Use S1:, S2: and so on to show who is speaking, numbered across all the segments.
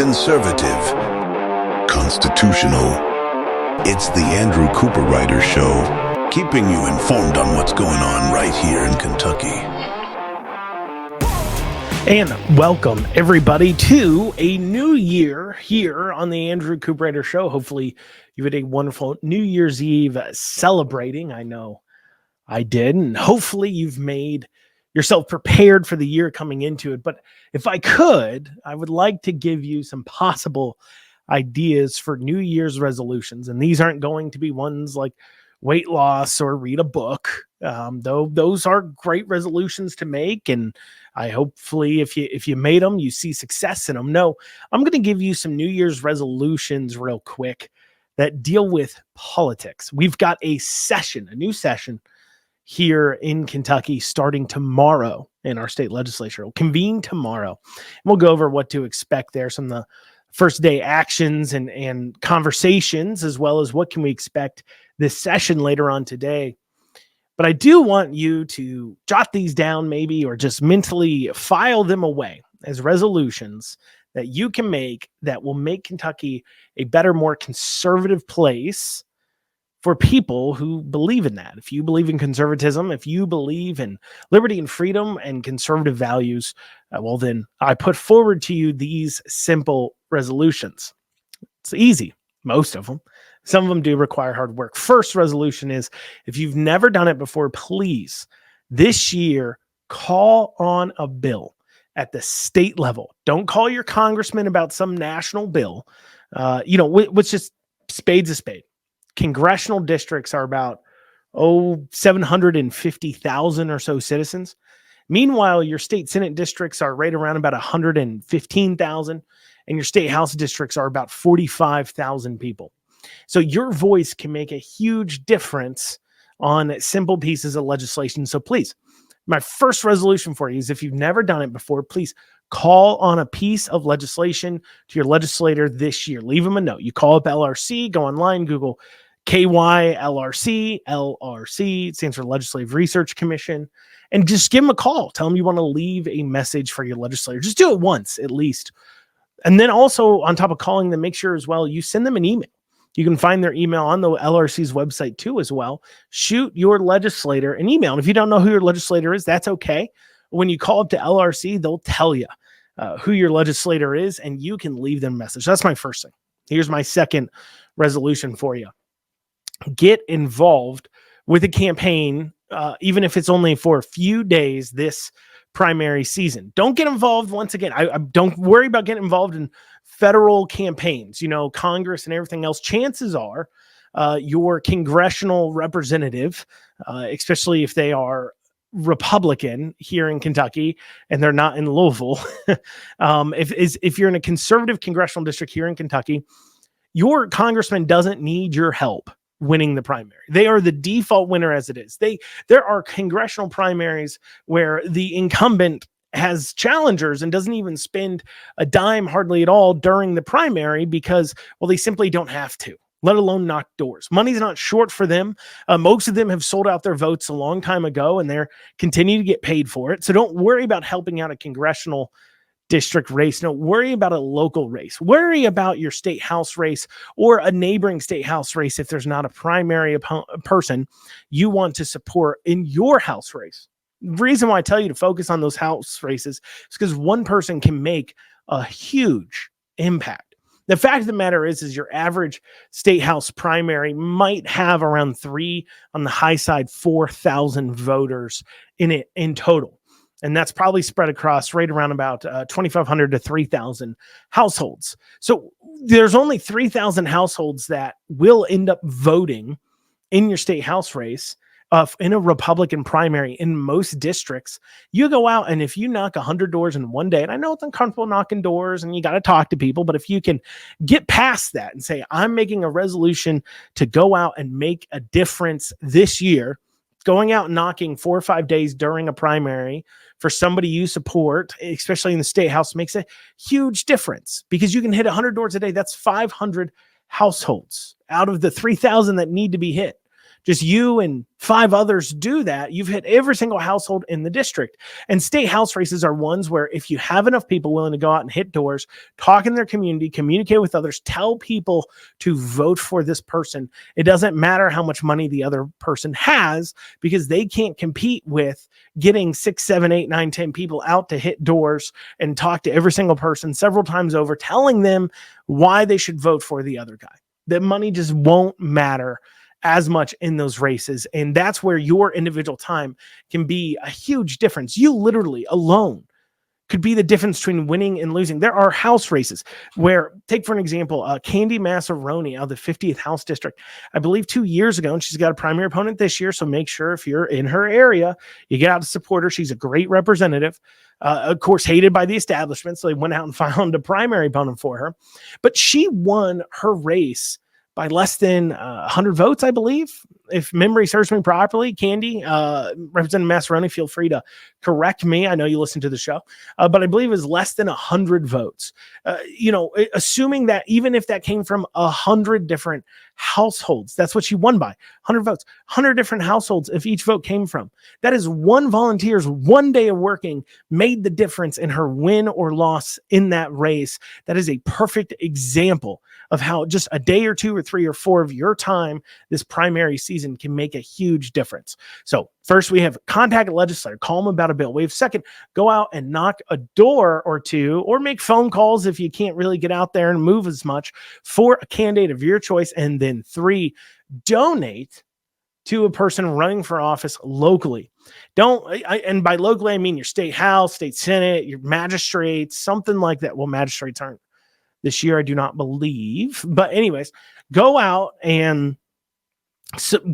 S1: conservative, constitutional. It's the Andrew Cooperrider Show, keeping you informed on what's going on right here in Kentucky.
S2: And welcome, everybody, to a new year here on the Andrew Cooperrider Show. Hopefully, you had a wonderful New Year's Eve celebrating. I know I did. And hopefully, you've made yourself prepared for the year coming into it. But if I could, I would like to give you some possible ideas for New Year's resolutions. And these aren't going to be ones like weight loss or read a book, though those are great resolutions to make. And I hopefully if you made them, you see success in them. No, I'm going to give you some New Year's resolutions real quick that deal with politics. We've got a new session here in Kentucky starting tomorrow in our state legislature. We'll convene tomorrow. And we'll go over what to expect there, some of the first day actions and conversations, as well as what can we expect this session later on today. But I do want you to jot these down maybe, or just mentally file them away as resolutions that you can make that will make Kentucky a better, more conservative place for people who believe in that. If you believe in conservatism, if you believe in liberty and freedom and conservative values, well, then I put forward to you these simple resolutions. It's easy, most of them. Some of them do require hard work. First resolution is, if you've never done it before, please, this year, call on a bill at the state level. Don't call your congressman about some national bill. Which just spade's a spade. Congressional districts are about 750,000 or so citizens. Meanwhile, your state Senate districts are right around about 115,000, and your state House districts are about 45,000 people. So your voice can make a huge difference on simple pieces of legislation. So please, my first resolution for you is, if you've never done it before, please call on a piece of legislation to your legislator this year. Leave them a note. You call up LRC, go online, Google KYLRC, LRC, it stands for Legislative Research Commission, and just give them a call. Tell them you want to leave a message for your legislator. Just do it once at least. And then also, on top of calling them, make sure as well you send them an email. You can find their email on the LRC's website too as well. Shoot your legislator an email. And if you don't know who your legislator is, that's okay. When you call up to LRC, they'll tell you who your legislator is, and you can leave them a message. That's my first thing. Here's my second resolution for you. Get involved with a campaign, even if it's only for a few days this primary season. Don't get involved, once again, I don't worry about getting involved in federal campaigns, Congress and everything else. Chances are your congressional representative, especially if they are Republican here in Kentucky and they're not in Louisville, if you're in a conservative congressional district here in Kentucky, your congressman doesn't need your help winning the primary. They are the default winner as it is. There are congressional primaries where the incumbent has challengers and doesn't even spend a dime hardly at all during the primary because, well, they simply don't have to, let alone knock doors. Money's not short for them. Most of them have sold out their votes a long time ago, and they're continuing to get paid for it. So don't worry about helping out a congressional district race. No, worry about a local race. Worry about your state house race or a neighboring state house race if there's not a primary person you want to support in your house race. The reason why I tell you to focus on those house races is because one person can make a huge impact. The fact of the matter is your average state house primary might have around 3, on the high side, 4,000 voters in it in total. And that's probably spread across right around about 2,500 to 3,000 households. So there's only 3,000 households that will end up voting in your state house race in a Republican primary in most districts. You go out, and if you knock 100 doors in one day, and I know it's uncomfortable knocking doors and you got to talk to people, but if you can get past that and say, I'm making a resolution to go out and make a difference this year, going out and knocking 4 or 5 days during a primary for somebody you support, especially in the state house, makes a huge difference because you can hit 100 doors a day. That's 500 households out of the 3,000 that need to be hit. just you and 5 others do that, you've hit every single household in the district. And state house races are ones where if you have enough people willing to go out and hit doors, talk in their community, communicate with others, tell people to vote for this person, it doesn't matter how much money the other person has, because they can't compete with getting 6, 7, 8, 9, 10 people out to hit doors and talk to every single person several times over, telling them why they should vote for the other guy. The money just won't matter as much in those races. And that's where your individual time can be a huge difference. You literally alone could be the difference between winning and losing. There are house races where, take for an example, Candy Massaroni out of the 50th House District, I believe 2 years ago, and she's got a primary opponent this year. So make sure if you're in her area, you get out to support her. She's a great representative, of course, hated by the establishment. So they went out and found a primary opponent for her, but she won her race by less than 100 votes, I believe, if memory serves me properly. Candy, Representative Massaroni, feel free to correct me. I know you listen to the show, but I believe it was less than 100 votes. Assuming that even if that came from 100 different households, that's what she won by, 100 votes, 100 different households if each vote came from. That is one volunteer's 1 day of working made the difference in her win or loss in that race. That is a perfect example of how just a day or 2 or 3 or 4 of your time this primary season can make a huge difference. So first, we have contact a legislator, call them about a bill. We have second, go out and knock a door or 2, or make phone calls if you can't really get out there and move as much, for a candidate of your choice. And then 3, donate to a person running for office locally. And by locally, I mean your state house, state senate, your magistrates, something like that. Well, magistrates aren't this year, I do not believe. But anyways, go out and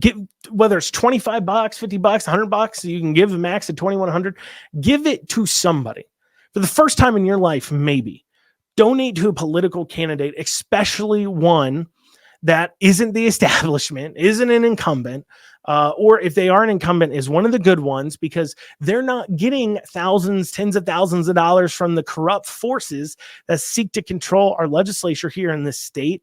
S2: give, whether it's $25, $50, $100, you can give the max at $2,100. Give it to somebody for the first time in your life. Maybe donate to a political candidate, especially one that isn't the establishment, isn't an incumbent, or if they are an incumbent, is one of the good ones, because they're not getting thousands, tens of thousands of dollars from the corrupt forces that seek to control our legislature here in this state.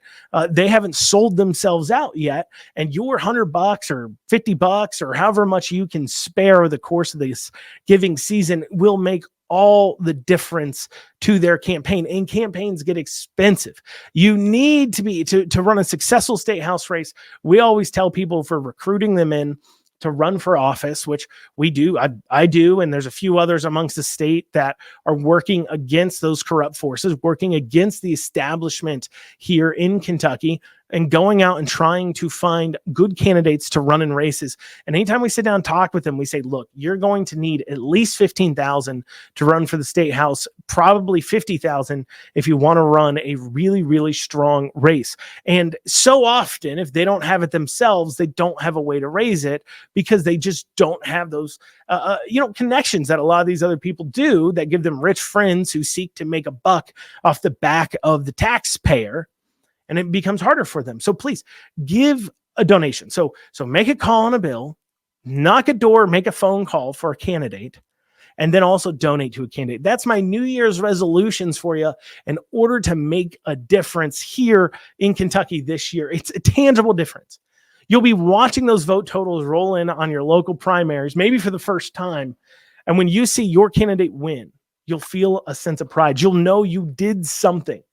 S2: They haven't sold themselves out yet, and your $100 or $50 or however much you can spare over the course of this giving season will make all the difference to their campaign. And campaigns get expensive. You need to be to run a successful state house race. We always tell people, for recruiting them in to run for office, which we do, I do, and there's a few others amongst the state that are working against those corrupt forces, working against the establishment here in Kentucky, and going out and trying to find good candidates to run in races. And anytime we sit down and talk with them, we say, look, you're going to need at least 15,000 to run for the state house, probably 50,000 if you want to run a really, really strong race. And so often, if they don't have it themselves, they don't have a way to raise it, because they just don't have those connections that a lot of these other people do, that give them rich friends who seek to make a buck off the back of the taxpayer. And it becomes harder for them. So please give a donation. So make a call on a bill, knock a door, make a phone call for a candidate, and then also donate to a candidate. That's my New Year's resolutions for you in order to make a difference here in Kentucky this year. It's a tangible difference. You'll be watching those vote totals roll in on your local primaries, maybe for the first time. And when you see your candidate win, you'll feel a sense of pride. You'll know you did something.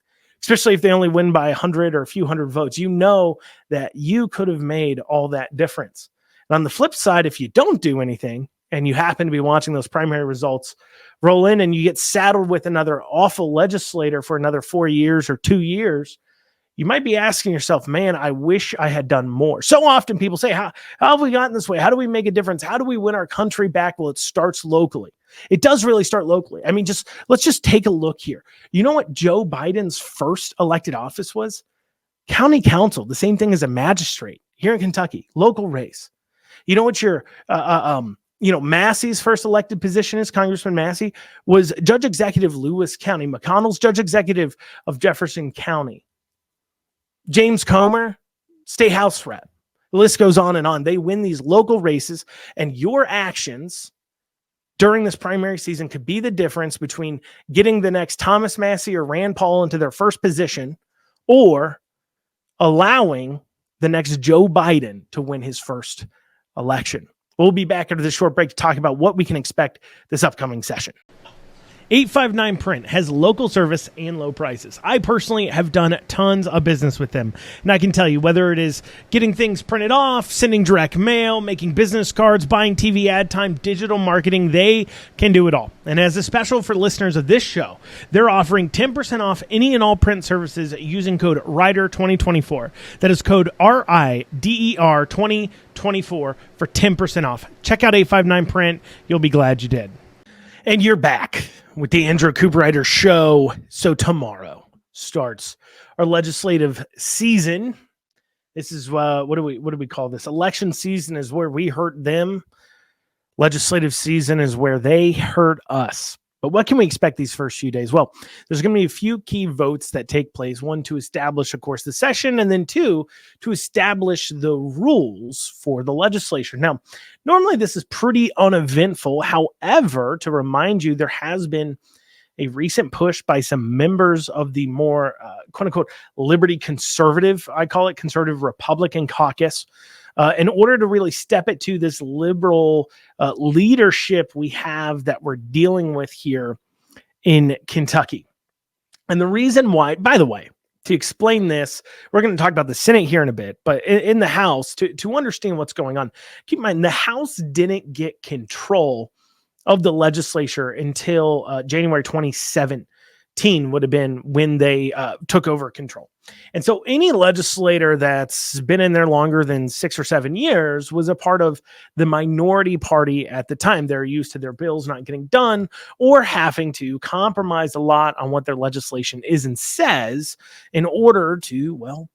S2: Especially if they only win by 100 or a few hundred votes, you know that you could have made all that difference. And on the flip side, if you don't do anything and you happen to be watching those primary results roll in and you get saddled with another awful legislator for another 4 years or 2 years, you might be asking yourself, man, I wish I had done more. So often people say, how have we gotten this way? How do we make a difference? How do we win our country back? Well, it starts locally. It does really start locally. I mean, let's just take a look here. You know what Joe Biden's first elected office was? County council, the same thing as a magistrate here in Kentucky, local race. You know what your Massey's first elected position is? Congressman Massey was Judge Executive Lewis County. McConnell's Judge Executive of Jefferson County. James Comer, state house rep. The list goes on and on. They win these local races, and your actions during this primary season could be the difference between getting the next Thomas Massey or Rand Paul into their first position, or allowing the next Joe Biden to win his first election. We'll be back after this short break to talk about what we can expect this upcoming session. 859 Print has local service and low prices. I personally have done tons of business with them, and I can tell you, whether it is getting things printed off, sending direct mail, making business cards, buying TV ad time, digital marketing, they can do it all. And as a special for listeners of this show, they're offering 10% off any and all print services using code RIDER2024. That is code RIDER 2024 for 10% off. Check out 859 Print. You'll be glad you did. And you're back with the Andrew Cooperrider Show. So tomorrow starts our legislative season. This is what do we call this? Election season is where we hurt them. Legislative season is where they hurt us. But what can we expect these first few days? Well, there's going to be a few key votes that take place. One, to establish, of course, the session, and then two, to establish the rules for the legislature. Now, normally this is pretty uneventful. However, to remind you, there has been a recent push by some members of the more, quote unquote, liberty conservative, I call it conservative Republican caucus, in order to really step it to this liberal leadership we have that we're dealing with here in Kentucky. And the reason why, by the way, to explain this, we're going to talk about the Senate here in a bit, but in the House, to understand what's going on, keep in mind the House didn't get control of the legislature until January 2017 would have been when they took over control. And so any legislator that's been in there longer than 6 or 7 years was a part of the minority party at the time. They're used to their bills not getting done or having to compromise a lot on what their legislation is and says in order to, well,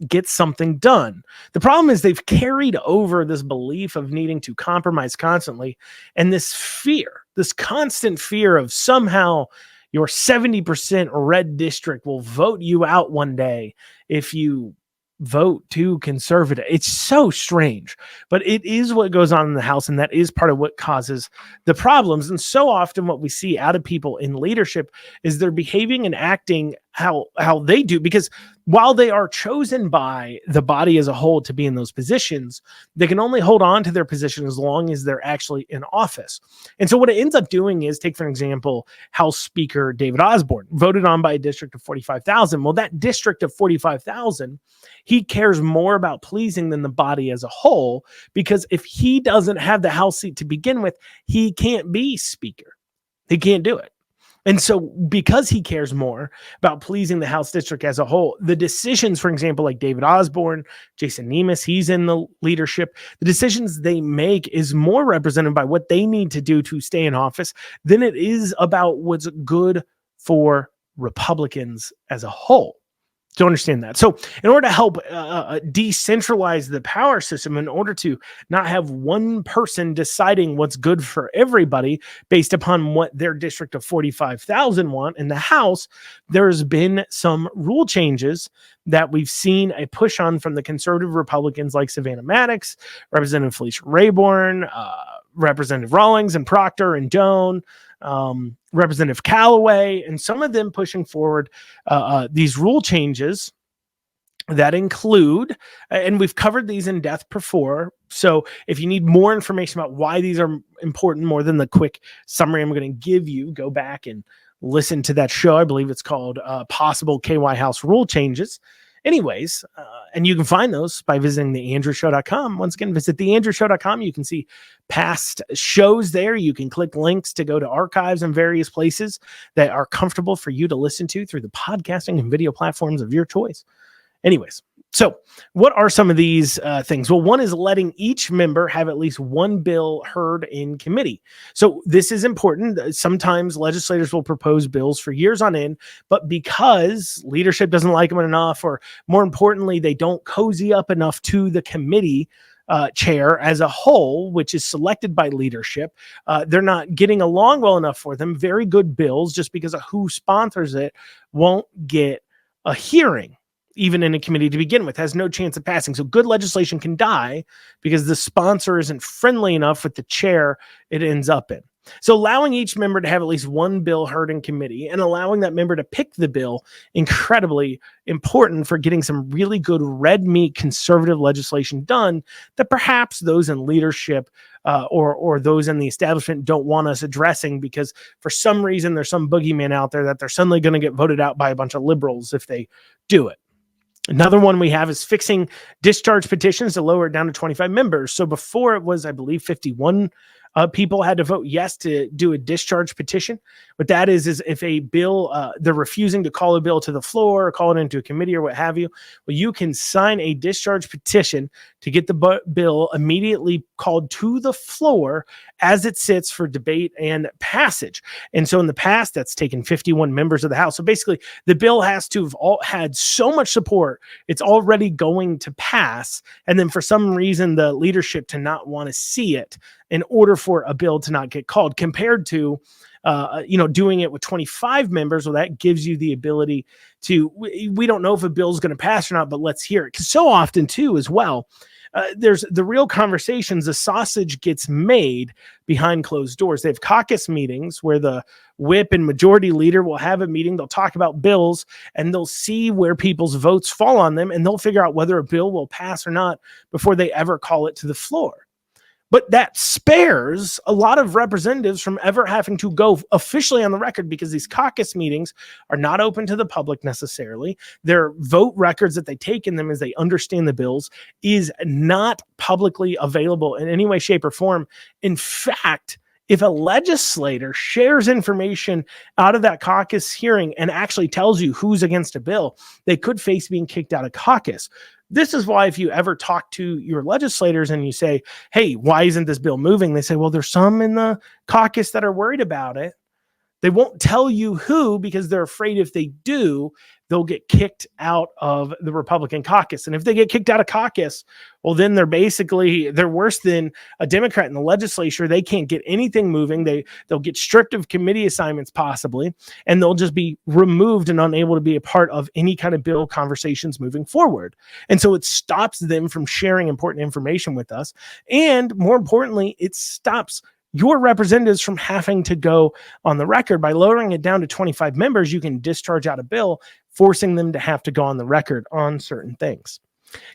S2: get something done. The problem is they've carried over this belief of needing to compromise constantly, and this fear, this constant fear of somehow your 70% red district will vote you out one day if you vote too conservative. It's so strange, but it is what goes on in the House, and that is part of what causes the problems. And so often what we see out of people in leadership is they're behaving and acting how they do, because while they are chosen by the body as a whole to be in those positions, they can only hold on to their position as long as they're actually in office. And so what it ends up doing is, take for example, House Speaker David Osborne, voted on by a district of 45,000. Well, that district of 45,000, he cares more about pleasing than the body as a whole, because if he doesn't have the House seat to begin with, he can't be Speaker. He can't do it. And so because he cares more about pleasing the House district as a whole, the decisions, for example, like David Osborne, Jason Nemeth, he's in the leadership, the decisions they make is more represented by what they need to do to stay in office than it is about what's good for Republicans as a whole. To understand that. So in order to help decentralize the power system, in order to not have one person deciding what's good for everybody based upon what their district of 45,000 want in the House, there's been some rule changes that we've seen a push on from the conservative Republicans like Savannah Maddox, Representative Felicia Rayburn, Representative Rawlings and Proctor and Doan, Representative Callaway, and some of them pushing forward these rule changes that include, and we've covered these in depth before, so if you need more information about why these are important, more than the quick summary I'm going to give you, go back and listen to that show. I believe it's called Possible KY House Rule Changes. Anyways, and you can find those by visiting theandrewshow.com. Once again, visit theandrewshow.com. You can see past shows there. You can click links to go to archives and various places that are comfortable for you to listen to through the podcasting and video platforms of your choice. Anyways, so what are some of these things? Well, one is letting each member have at least one bill heard in committee. So this is important. Sometimes legislators will propose bills for years on end, but because leadership doesn't like them enough, or more importantly, they don't cozy up enough to the committee chair as a whole, which is selected by leadership, they're not getting along well enough for them. Very good bills, just because of who sponsors it, won't get a hearing. Even in a committee to begin with, has no chance of passing. So good legislation can die because the sponsor isn't friendly enough with the chair it ends up in. So allowing each member to have at least one bill heard in committee and allowing that member to pick the bill, incredibly important for getting some really good red meat conservative legislation done that perhaps those in leadership or those in the establishment don't want us addressing because for some reason there's some boogeyman out there that they're suddenly going to get voted out by a bunch of liberals if they do it. Another one we have is fixing discharge petitions to lower it down to 25 members. So before it was, I believe, 51 people had to vote yes to do a discharge petition. What that is if a bill, they're refusing to call a bill to the floor or call it into a committee or what have you, well, you can sign a discharge petition to get the bill immediately called to the floor as it sits for debate and passage. And so in the past, that's taken 51 members of the House. So basically, the bill has to have had so much support, it's already going to pass. And then for some reason, the leadership to not want to see it in order for a bill to not get called, compared to doing it with 25 members. Well, that gives you the ability to, we don't know if a bill is going to pass or not, but let's hear it. Because so often too, as well, there's the real conversations, the sausage gets made behind closed doors. They have caucus meetings where the whip and majority leader will have a meeting. They'll talk about bills and they'll see where people's votes fall on them. And they'll figure out whether a bill will pass or not before they ever call it to the floor. But that spares a lot of representatives from ever having to go officially on the record because these caucus meetings are not open to the public necessarily. Their vote records that they take in them as they understand the bills is not publicly available in any way, shape, or form. In fact, if a legislator shares information out of that caucus hearing and actually tells you who's against a bill, they could face being kicked out of caucus. This is why if you ever talk to your legislators and you say, hey, why isn't this bill moving? They say, well, there's some in the caucus that are worried about it. They won't tell you who because they're afraid if they do, they'll get kicked out of the Republican caucus. And if they get kicked out of caucus, well, then they're worse than a Democrat in the legislature. They can't get anything moving. They'll get stripped of committee assignments possibly, and they'll just be removed and unable to be a part of any kind of bill conversations moving forward. And so it stops them from sharing important information with us. And more importantly, it stops your representatives from having to go on the record. By lowering it down to 25 members, you can discharge out a bill, forcing them to have to go on the record on certain things.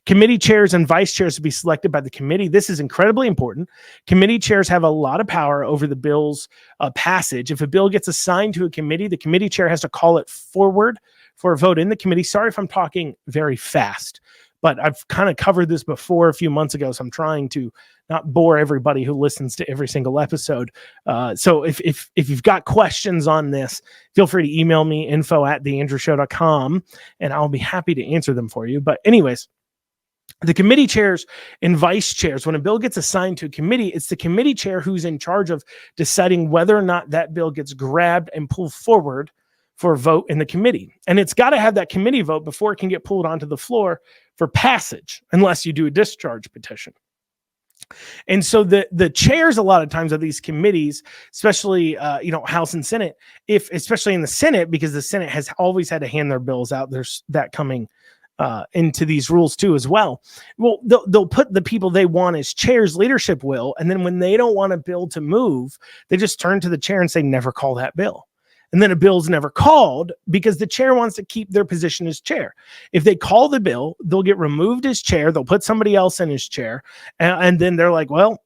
S2: Committee chairs and vice chairs to be selected by the committee. This is incredibly important. Committee chairs have a lot of power over the bill's passage. If a bill gets assigned to a committee, the committee chair has to call it forward for a vote in the committee. Sorry if I'm talking very fast, but I've kind of covered this before a few months ago, so I'm trying to not bore everybody who listens to every single episode. So if you've got questions on this, feel free to email me, info@theandrewshow.com, and I'll be happy to answer them for you. But anyways, the committee chairs and vice chairs, when a bill gets assigned to a committee, it's the committee chair who's in charge of deciding whether or not that bill gets grabbed and pulled forward for a vote in the committee. And it's got to have that committee vote before it can get pulled onto the floor for passage, unless you do a discharge petition. And so the chairs a lot of times of these committees, especially House and Senate, especially in the Senate, because the Senate has always had to hand their bills out. There's that coming into these rules too as well. Well, they'll put the people they want as chairs, leadership will, and then when they don't want a bill to move, they just turn to the chair and say, never call that bill. And then a bill's never called because the chair wants to keep their position as chair. If they call the bill, they'll get removed as chair. They'll put somebody else in his chair. And then they're like, well,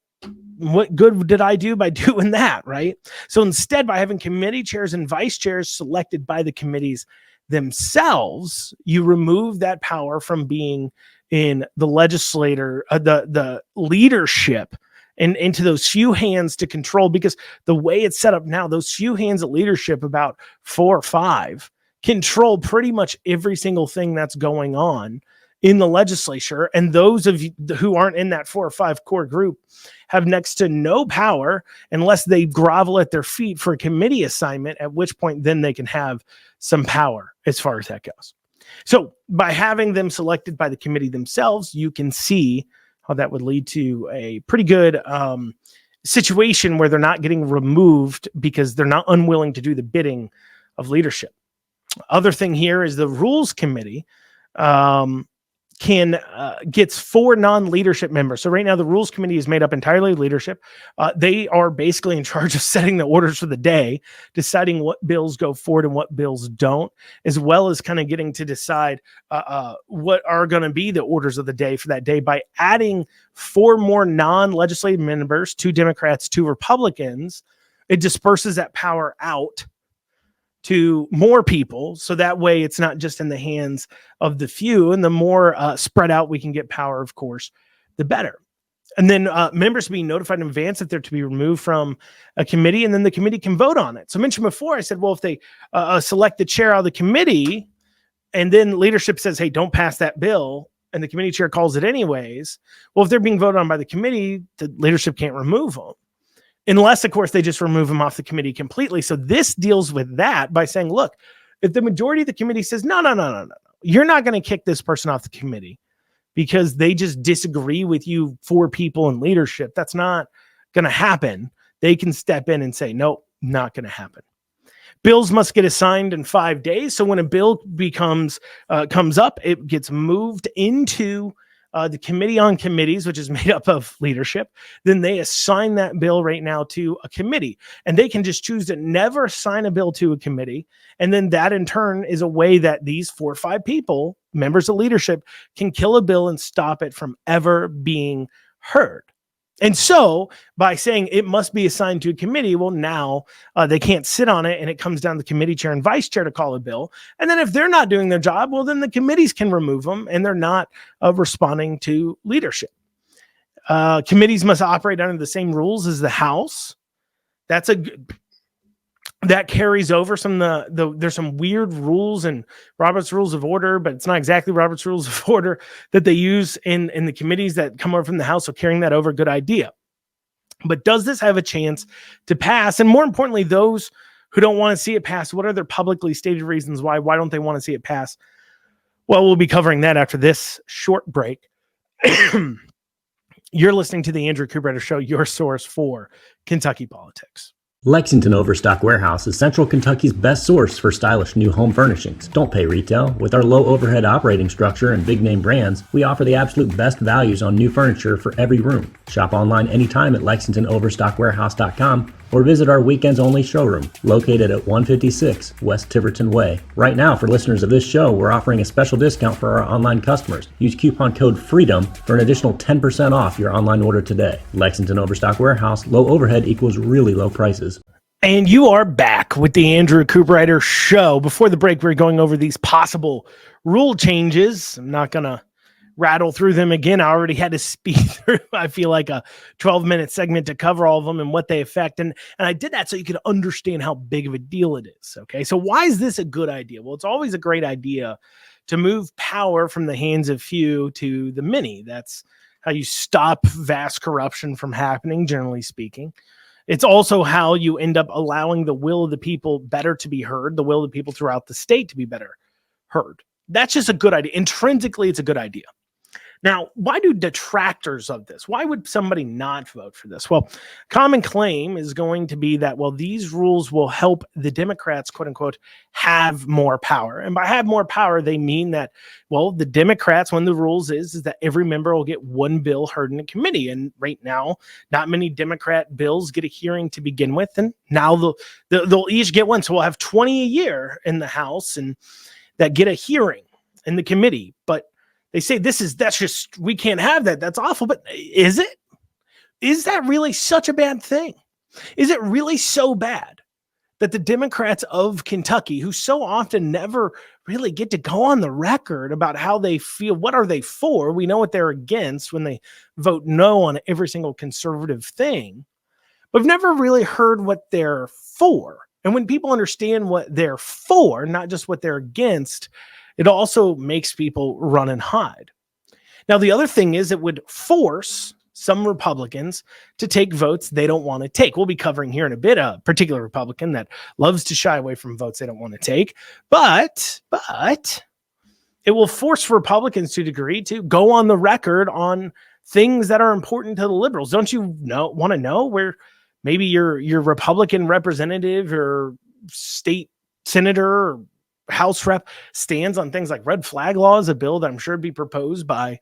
S2: what good did I do by doing that, right? So instead, by having committee chairs and vice chairs selected by the committees themselves, you remove that power from being in the legislator, the leadership, and into those few hands to control, because the way it's set up now, those few hands of leadership, about 4 or 5, control pretty much every single thing that's going on in the legislature. And those of you who aren't in that 4 or 5 core group have next to no power unless they grovel at their feet for a committee assignment, at which point then they can have some power as far as that goes. So by having them selected by the committee themselves, you can see how that would lead to a pretty good situation where they're not getting removed because they're not unwilling to do the bidding of leadership. Other thing here is the Rules Committee gets 4 non-leadership members. So right now the rules committee is made up entirely of leadership. They are basically in charge of setting the orders for the day, deciding what bills go forward and what bills don't, as well as kind of getting to decide what are going to be the orders of the day for that day by adding 4 more non-legislative members, 2 Democrats, 2 Republicans. It disperses that power out to more people. So that way it's not just in the hands of the few, and the more spread out we can get power, of course, the better. And then members being notified in advance that they're to be removed from a committee, and then the committee can vote on it. So I mentioned before, I said, well, if they select the chair of the committee and then leadership says, hey, don't pass that bill, and the committee chair calls it anyways, well, if they're being voted on by the committee, the leadership can't remove them. Unless, of course, they just remove them off the committee completely. So this deals with that by saying, look, if the majority of the committee says, no, you're not going to kick this person off the committee because they just disagree with you 4 people in leadership, that's not going to happen. They can step in and say, nope, not going to happen. Bills must get assigned in 5 days. So when a bill comes up, it gets moved into the committee on committees, which is made up of leadership. Then they assign that bill right now to a committee, and they can just choose to never assign a bill to a committee. And then that in turn is a way that these 4 or 5 people, members of leadership, can kill a bill and stop it from ever being heard. And so by saying it must be assigned to a committee, well, now they can't sit on it, and it comes down to the committee chair and vice chair to call a bill. And then if they're not doing their job, well, then the committees can remove them, and they're not responding to leadership. Committees must operate under the same rules as the House. That carries over some there's some weird rules in Robert's Rules of Order, but it's not exactly Robert's Rules of Order that they use in the committees that come over from the House. So carrying that over, good idea. But does this have a chance to pass? And more importantly, those who don't want to see it pass, what are their publicly stated reasons why? Why don't they want to see it pass? Well, we'll be covering that after this short break. You're listening to the Andrew Cooperrider Show, your source for Kentucky politics.
S3: Lexington Overstock Warehouse is Central Kentucky's best source for stylish new home furnishings. Don't pay retail. With our low overhead operating structure and big name brands, we offer the absolute best values on new furniture for every room. Shop online anytime at LexingtonOverstockWarehouse.com or visit our weekends only showroom located at 156 West Tiverton Way. Right now, for listeners of this show, we're offering a special discount for our online customers. Use coupon code FREEDOM for an additional 10% off your online order today. Lexington Overstock Warehouse, low overhead equals really low prices.
S2: And you are back with the Andrew Cooperrider Show. Before the break, we we're going over these possible rule changes. I'm not going to rattle through them again. I already had to speed through, I feel like, a 12-minute segment to cover all of them and what they affect. And I did that so you could understand how big of a deal it is. Okay, so why is this a good idea? Well, it's always a great idea to move power from the hands of few to the many. That's how you stop vast corruption from happening, generally speaking. It's also how you end up allowing the will of the people better to be heard, the will of the people throughout the state to be better heard. That's just a good idea. Intrinsically, it's a good idea. Now, why do detractors of this? Why would somebody not vote for this? Well, common claim is going to be that, well, these rules will help the Democrats, quote unquote, have more power. And by have more power, they mean that, well, the Democrats, one of the rules is that every member will get one bill heard in a committee. And right now, not many Democrat bills get a hearing to begin with. And now they'll each get one. So we'll have 20 a year in the House and that get a hearing in the committee. But they say we can't have that. That's awful. But is it? Is that really such a bad thing? Is it really so bad that the Democrats of Kentucky, who so often never really get to go on the record about how they feel, what are they for? We know what they're against when they vote no on every single conservative thing, but we've never really heard what they're for. And when people understand what they're for, not just what they're against, it also makes people run and hide. Now, the other thing is it would force some Republicans to take votes they don't want to take. We'll be covering here in a bit a particular Republican that loves to shy away from votes they don't want to take. But it will force Republicans to a degree to go on the record on things that are important to the liberals. Don't you want to know where maybe your Republican representative or state senator or House rep stands on things like red flag laws, a bill that I'm sure would be proposed by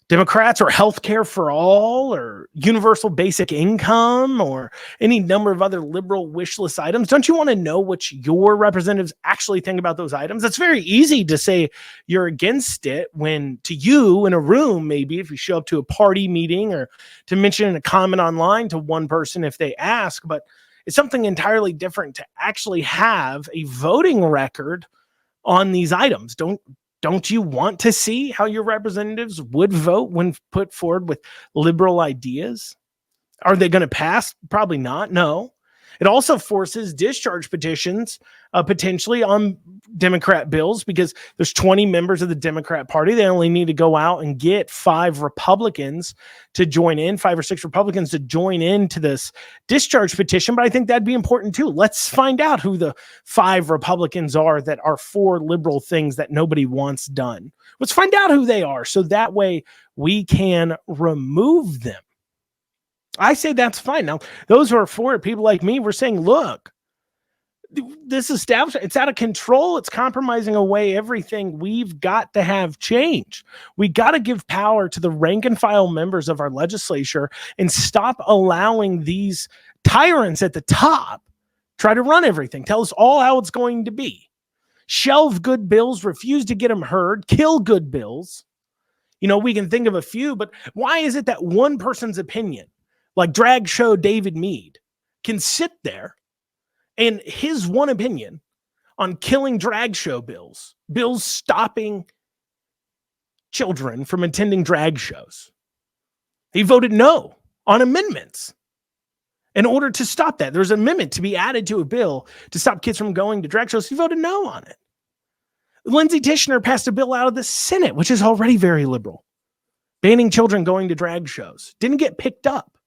S2: Democrats, or healthcare for all, or universal basic income, or any number of other liberal wish list items. Don't you want to know what your representatives actually think about those items? It's very easy to say you're against it when, to you in a room, maybe if you show up to a party meeting, or to mention in a comment online to one person if they ask, but it's something entirely different to actually have a voting record on these items. Don't you want to see how your representatives would vote when put forward with liberal ideas? Are they going to pass? Probably not. No. It also forces discharge petitions potentially on Democrat bills, because there's 20 members of the Democrat Party. They only need to go out and get 5 Republicans to join in, 5 or 6 Republicans to join into this discharge petition. But I think that'd be important too. Let's find out who the 5 Republicans are that are for liberal things that nobody wants done. Let's find out who they are, so that way we can remove them. I say that's fine. Now, those who are for it, people like me, we're saying, look, this establishment, it's out of control. It's compromising away everything. We've got to have change. We got to give power to the rank and file members of our legislature and stop allowing these tyrants at the top try to run everything. Tell us all how it's going to be. Shelve good bills, refuse to get them heard, kill good bills. You know, we can think of a few, but why is it that one person's opinion, like drag show David Meade, can sit there and his one opinion on killing drag show bills stopping children from attending drag shows? He voted no on amendments in order to stop that. There's an amendment to be added to a bill to stop kids from going to drag shows. He voted no on it. Lindsey Tishner passed a bill out of the Senate, which is already very liberal, banning children going to drag shows. Didn't get picked up.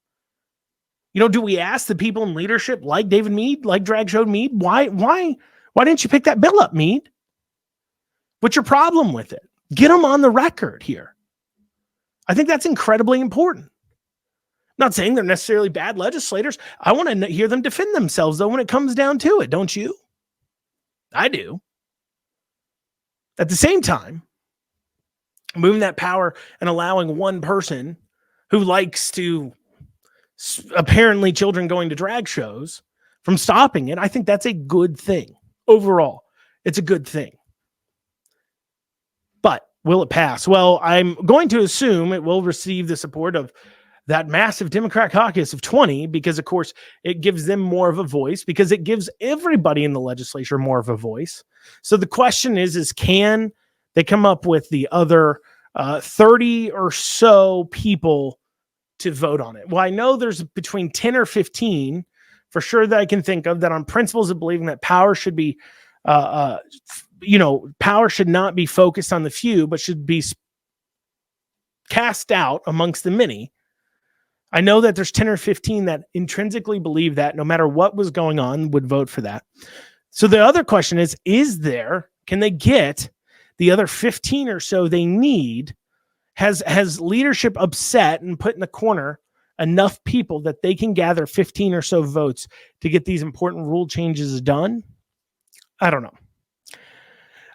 S2: You know, do we ask the people in leadership like David Meade, like Drag Show Meade, why didn't you pick that bill up, Meade? What's your problem with it? Get them on the record here. I think that's incredibly important. Not saying they're necessarily bad legislators. I want to hear them defend themselves, though, when it comes down to it, don't you? I do. At the same time, moving that power and allowing one person who likes to apparently children going to drag shows from stopping it, I think that's a good thing. Overall, it's a good thing. But will it pass? Well, I'm going to assume it will receive the support of that massive Democrat caucus of 20, because of course it gives them more of a voice, because it gives everybody in the legislature more of a voice. So the question is can they come up with the other 30 or so people to vote on it? Well, I know there's between 10 or 15 for sure that I can think of that on principles of believing that power should be, power should not be focused on the few, but should be cast out amongst the many. I know that there's 10 or 15 that intrinsically believe that no matter what was going on would vote for that. So the other question is can they get the other 15 or so they need? Has leadership upset and put in the corner enough people that they can gather 15 or so votes to get these important rule changes done? I don't know.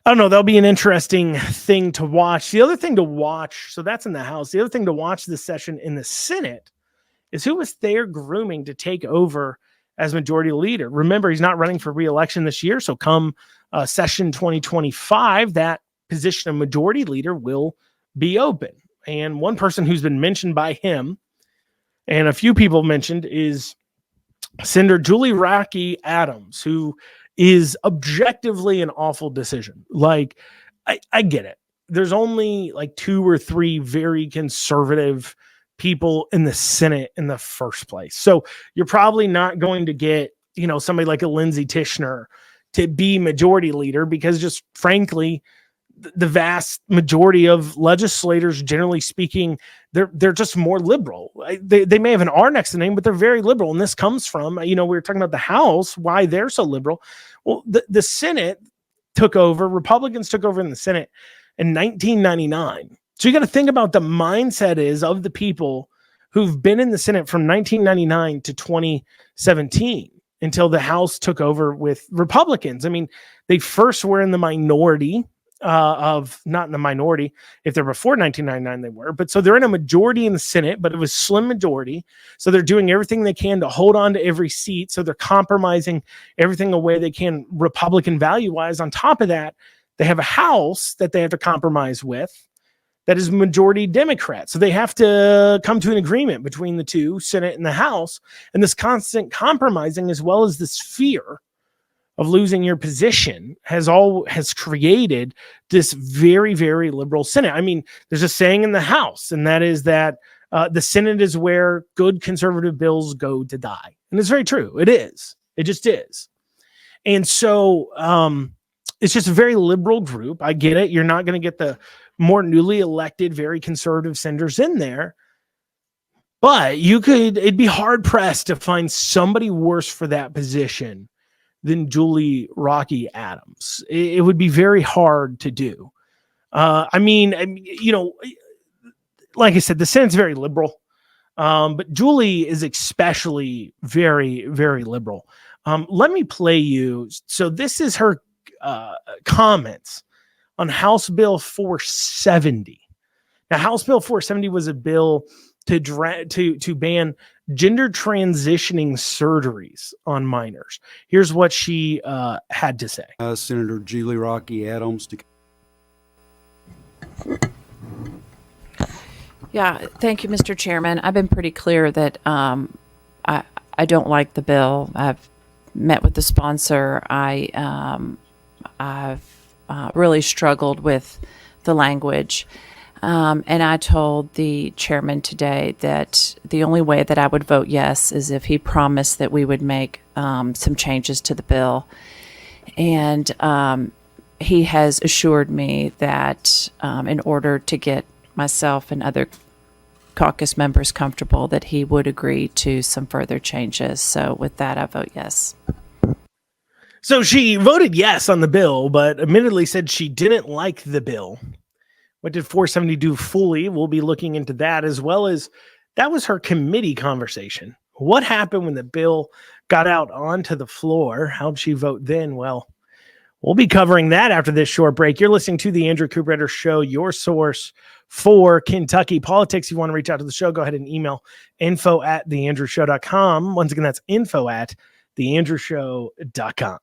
S2: That'll be an interesting thing to watch. The other thing to watch, so that's in the House. The other thing to watch this session in the Senate is who was Thayer grooming to take over as majority leader. Remember, he's not running for re-election this year, so come session 2025, that position of majority leader will be open. And one person who's been mentioned by him, and a few people mentioned, is Senator Julie Rocky Adams, who is objectively an awful decision. Like, I get it. There's only like 2 or 3 very conservative people in the Senate in the first place. So you're probably not going to get, somebody like a Lindsey Tishner to be majority leader, because just frankly, the vast majority of legislators, generally speaking, they're just more liberal. They may have an R next to the name, but they're very liberal. And this comes from, we were talking about the House, why they're so liberal. Well, the Senate took over, Republicans took over in the Senate in 1999. So you got to think about the mindset is of the people who've been in the Senate from 1999 to 2017. until the House took over with Republicans. I mean, they first were in the minority not in the minority. If they're before 1999, they were. But so they're in a majority in the Senate, but it was slim majority. So they're doing everything they can to hold on to every seat. So they're compromising everything away they can Republican value-wise. On top of that, they have a House that they have to compromise with that is majority Democrat. So they have to come to an agreement between the two, Senate and the House. And this constant compromising, as well as this fear of losing your position, has created this very, very liberal Senate. I mean, there's a saying in the House, and that is that the Senate is where good conservative bills go to die. And it's very true. It is. It just is. And so it's just a very liberal group. I get it. You're not going to get the more newly elected, very conservative senators in there. But it'd be hard pressed to find somebody worse for that position than Julie Rocky Adams. It would be very hard to do. I mean, like I said, the Senate's very liberal, but Julie is especially very, very liberal. Let me play you. So this is her comments on House Bill 470. Now, House Bill 470 was a bill to ban gender transitioning surgeries on minors. Here's what she had to say.
S4: Senator Julie Rocky Adams.
S5: Yeah, thank you, Mr. Chairman. I've been pretty clear that I don't like the bill. I've met with the sponsor. I've really struggled with the language. And I told the chairman today that the only way that I would vote yes is if he promised that we would make some changes to the bill. And he has assured me that in order to get myself and other caucus members comfortable, that he would agree to some further changes. So with that, I vote yes.
S2: So she voted yes on the bill, but admittedly said she didn't like the bill. What did 470 do fully? We'll be looking into that, as well as that was her committee conversation. What happened when the bill got out onto the floor? How'd she vote then? Well, we'll be covering that after this short break. You're listening to the Andrew Cooperrider Show, your source for Kentucky politics. If you want to reach out to the show, go ahead and email info@theandrewshow.com. Once again, that's info@theandrewshow.com.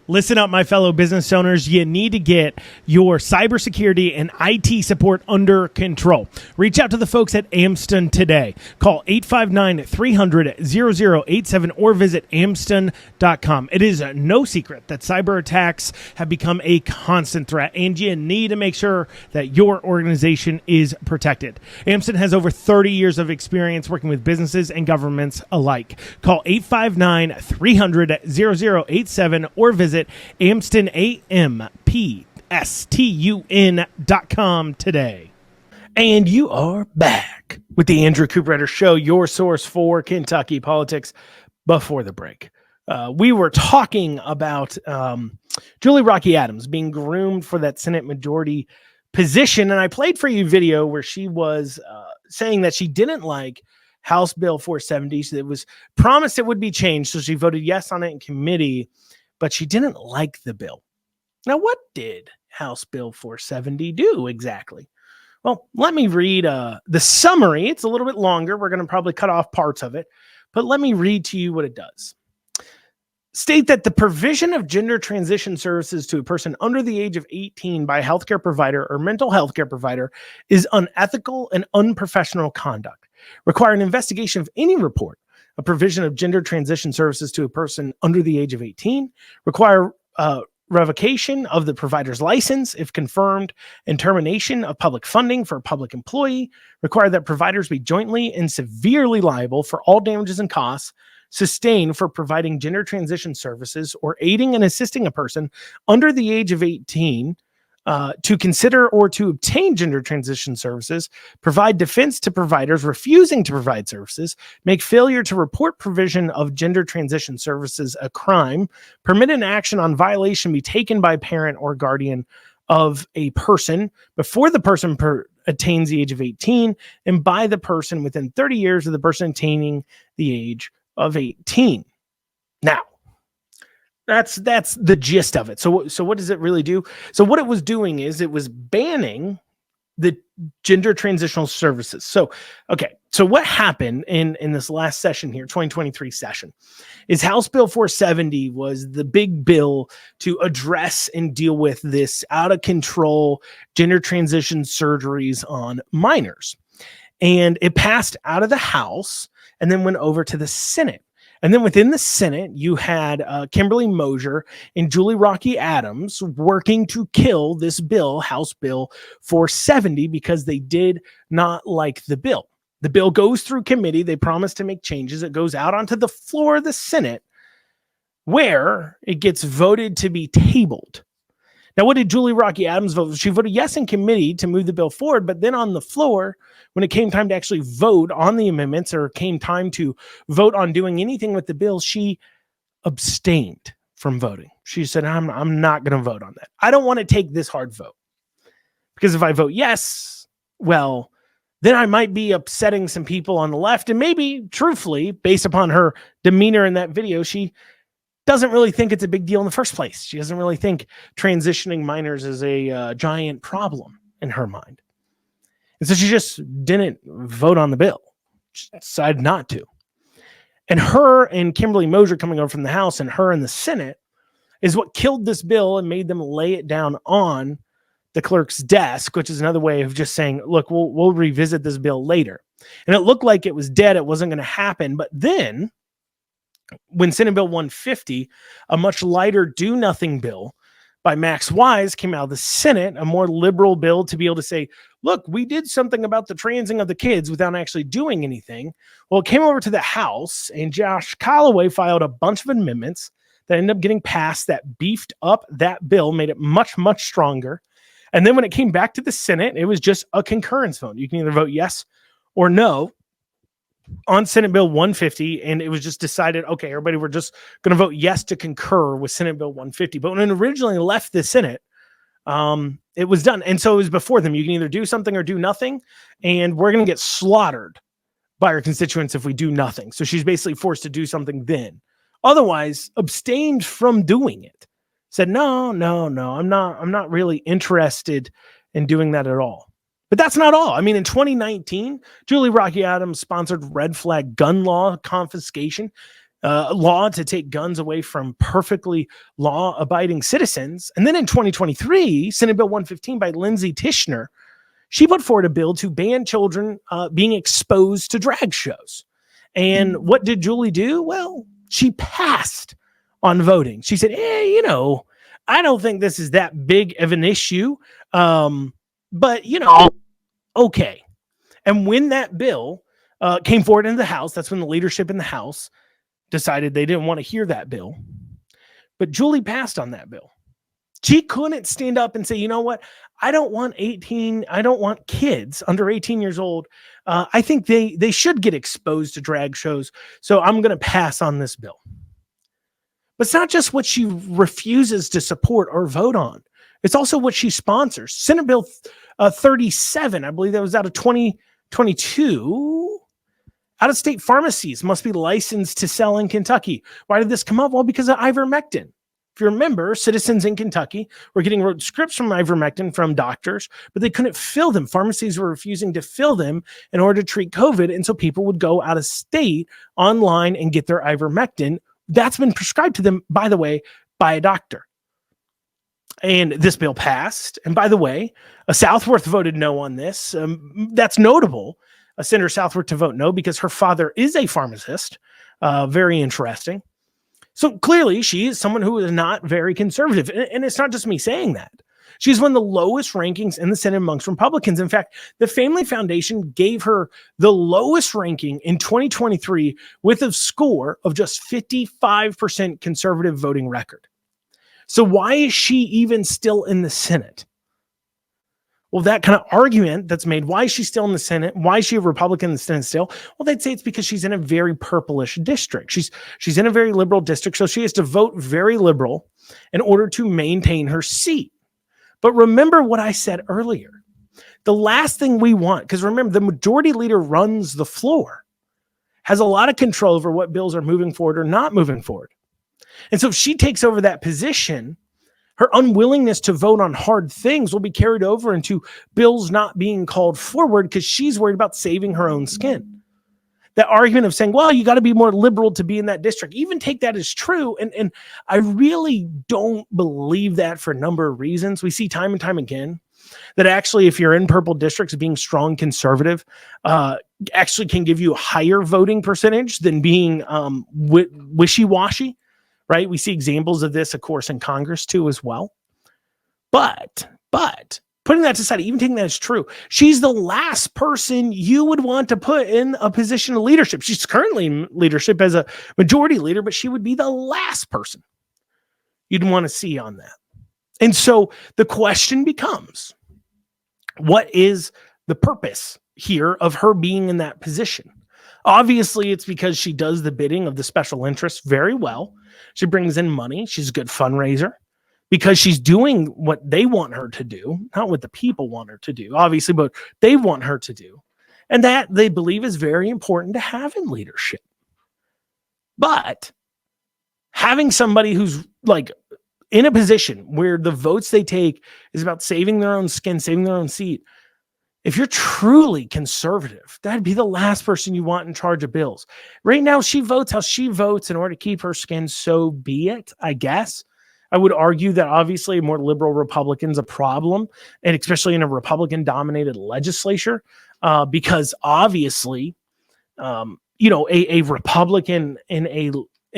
S2: Listen up, my fellow business owners. You need to get your cybersecurity and IT support under control. Reach out to the folks at Amston today. Call 859-300-0087 or visit amston.com. It is no secret that cyber attacks have become a constant threat, and you need to make sure that your organization is protected. Amston has over 30 years of experience working with businesses and governments alike. Call 859-300-0087 or visit AmstonAMPSTUN.com today. And you are back with the Andrew Cooperrider Show, your source for Kentucky politics. Before the break, we were talking about Julie Rocky Adams being groomed for that Senate majority position, and I played for you a video where she was saying that she didn't like House Bill 470. So it was promised it would be changed, so she voted yes on it in committee, but she didn't like the bill. Now, what did House Bill 470 do exactly? Well, let me read the summary. It's a little bit longer. We're going to probably cut off parts of it, but let me read to you what it does. State that the provision of gender transition services to a person under the age of 18 by a healthcare provider or mental health care provider is unethical and unprofessional conduct. Require an investigation of any report. A provision of gender transition services to a person under the age of 18, require revocation of the provider's license if confirmed, and termination of public funding for a public employee, require that providers be jointly and severely liable for all damages and costs sustained for providing gender transition services or aiding and assisting a person under the age of 18 to consider or to obtain gender transition services, provide defense to providers refusing to provide services, make failure to report provision of gender transition services a crime, permit an action on violation be taken by parent or guardian of a person before the person attains the age of 18, and by the person within 30 years of the person attaining the age of 18. Now, that's the gist of it. So what does it really do? So what it was doing is it was banning the gender transitional services. So what happened in this last session here, 2023 session, is House Bill 470 was the big bill to address and deal with this out of control gender transition surgeries on minors. And it passed out of the House and then went over to the Senate. And then within the Senate, you had Kimberly Mosier and Julie Rocky Adams working to kill this bill, House Bill 470, because they did not like the bill. The bill goes through committee. They promised to make changes. It goes out onto the floor of the Senate, where it gets voted to be tabled. Now, what did Julie Rocky Adams vote? She voted yes in committee to move the bill forward, but then on the floor, when it came time to actually vote on the amendments or came time to vote on doing anything with the bill, she abstained from voting. She said, I'm not going to vote on that. I don't want to take this hard vote, because if I vote yes, well, then I might be upsetting some people on the left. And maybe, truthfully, based upon her demeanor in that video, she doesn't really think it's a big deal in the first place. She doesn't really think transitioning minors is a giant problem in her mind. And so she just didn't vote on the bill. She decided not to. And her and Kimberly Mosier coming over from the House and her in the Senate is what killed this bill and made them lay it down on the clerk's desk, which is another way of just saying, look, we'll revisit this bill later. And it looked like it was dead. It wasn't going to happen. But then when Senate Bill 150, a much lighter do-nothing bill by Max Wise, came out of the Senate, a more liberal bill to be able to say, look, we did something about the transing of the kids without actually doing anything. Well, it came over to the House, and Josh Callaway filed a bunch of amendments that ended up getting passed that beefed up that bill, made it much, much stronger. And then when it came back to the Senate, it was just a concurrence vote. You can either vote yes or no on Senate Bill 150, and it was just decided, okay, everybody, we're just going to vote yes to concur with Senate Bill 150. But when it originally left the Senate, it was done. And so it was before them. You can either do something or do nothing, and we're going to get slaughtered by our constituents if we do nothing. So she's basically forced to do something then. Otherwise, abstained from doing it. Said, no, I'm not really interested in doing that at all. But that's not all. I mean, in 2019, Julie Rocky Adams sponsored red flag gun law confiscation, law to take guns away from perfectly law-abiding citizens. And then in 2023, Senate Bill 115 by Lindsay Tishner, she put forward a bill to ban children being exposed to drag shows. And what did Julie do? Well, she passed on voting. She said, I don't think this is that big of an issue. But, okay. And when that bill came forward into the House, that's when the leadership in the House decided they didn't want to hear that bill. But Julie passed on that bill. She couldn't stand up and say, you know what? I don't want kids under 18 years old. I think they should get exposed to drag shows. So I'm going to pass on this bill. But it's not just what she refuses to support or vote on. It's also what she sponsors. Senate Bill 37, I believe that was out of 2022. Out-of-state pharmacies must be licensed to sell in Kentucky. Why did this come up? Well, because of ivermectin. If you remember, citizens in Kentucky were getting wrote scripts from ivermectin from doctors, but they couldn't fill them. Pharmacies were refusing to fill them in order to treat COVID, and so people would go out of state online and get their ivermectin. That's been prescribed to them, by the way, by a doctor. And this bill passed. And by the way, Southworth voted no on this. That's notable, Senator Southworth to vote no, because her father is a pharmacist. Very interesting. So clearly she is someone who is not very conservative. And it's not just me saying that. She's one of the lowest rankings in the Senate amongst Republicans. In fact, the Family Foundation gave her the lowest ranking in 2023 with a score of just 55% conservative voting record. So why is she even still in the Senate? Well, that kind of argument that's made, why is she still in the Senate? Why is she a Republican in the Senate still? Well, they'd say it's because she's in a very purplish district. She's in a very liberal district, so she has to vote very liberal in order to maintain her seat. But remember what I said earlier. The last thing we want, because remember, the majority leader runs the floor, has a lot of control over what bills are moving forward or not moving forward. And so if she takes over that position, her unwillingness to vote on hard things will be carried over into bills not being called forward because she's worried about saving her own skin. That argument of saying, well, you got to be more liberal to be in that district, even take that as true. And I really don't believe that for a number of reasons. We see time and time again that actually, if you're in purple districts, being strong conservative actually can give you a higher voting percentage than being wishy-washy. Right? We see examples of this, of course, in Congress too, as well. But putting that aside, even taking that as true, she's the last person you would want to put in a position of leadership. She's currently in leadership as a majority leader, but she would be the last person you'd want to see on that. And so the question becomes, what is the purpose here of her being in that position? Obviously, it's because she does the bidding of the special interests very well. She brings in money. She's a good fundraiser because she's doing what they want her to do, not what the people want her to do, obviously, but they want her to do. And that they believe is very important to have in leadership. But having somebody who's like in a position where the votes they take is about saving their own skin, saving their own seat, if you're truly conservative, that'd be the last person you want in charge of bills. Right now, she votes how she votes in order to keep her skin, so be it, I guess. I would argue that obviously a more liberal Republican's a problem, and especially in a Republican-dominated legislature, because obviously, a Republican in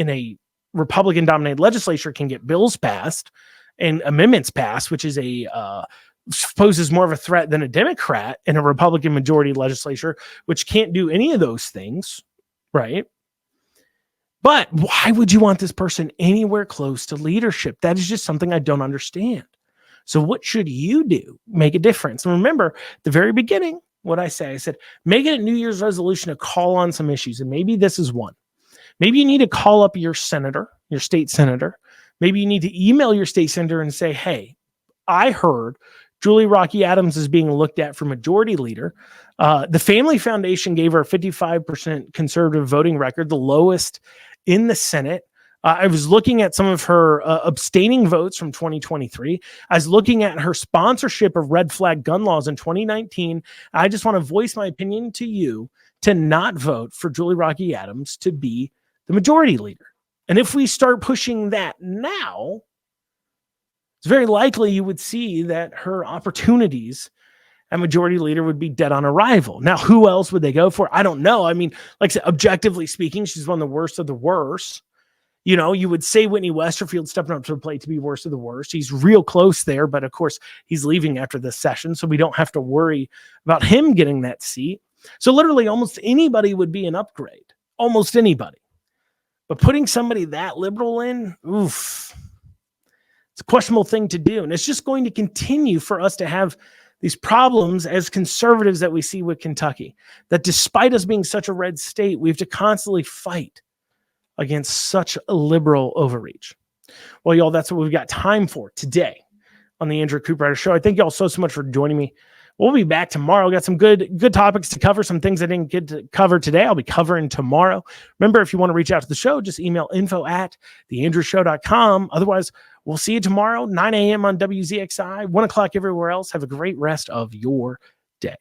S2: a Republican-dominated legislature can get bills passed and amendments passed, which is poses more of a threat than a Democrat in a Republican majority legislature, which can't do any of those things, right? But why would you want this person anywhere close to leadership? That is just something I don't understand. So what should you do? Make a difference. And remember, at the very beginning, what I said, make it a New Year's resolution to call on some issues. And maybe this is one. Maybe you need to call up your senator, your state senator. Maybe you need to email your state senator and say, hey, I heard Julie Rocky Adams is being looked at for majority leader. The Family Foundation gave her a 55% conservative voting record, the lowest in the Senate. I was looking at some of her abstaining votes from 2023. I was looking at her sponsorship of red flag gun laws in 2019. I just want to voice my opinion to you to not vote for Julie Rocky Adams to be the majority leader. And if we start pushing that now, it's very likely you would see that her opportunities at majority leader would be dead on arrival. Now, who else would they go for? I don't know. I mean, like I said, objectively speaking, she's one of the worst of the worst. You know, you would say Whitney Westerfield stepping up to the plate to be worst of the worst. He's real close there, but of course, he's leaving after this session, so we don't have to worry about him getting that seat. So literally almost anybody would be an upgrade. Almost anybody. But putting somebody that liberal in, oof. It's a questionable thing to do. And it's just going to continue for us to have these problems as conservatives that we see with Kentucky, that despite us being such a red state, we have to constantly fight against such a liberal overreach. Well, y'all, that's what we've got time for today on the Andrew Cooperrider Show. I thank y'all so much for joining me. We'll be back tomorrow. We got some good topics to cover, some things I didn't get to cover today. I'll be covering tomorrow. Remember, if you want to reach out to the show, just email info@theandrewshow.com. Otherwise, we'll see you tomorrow, 9 a.m. on WZXI, 1 o'clock everywhere else. Have a great rest of your day.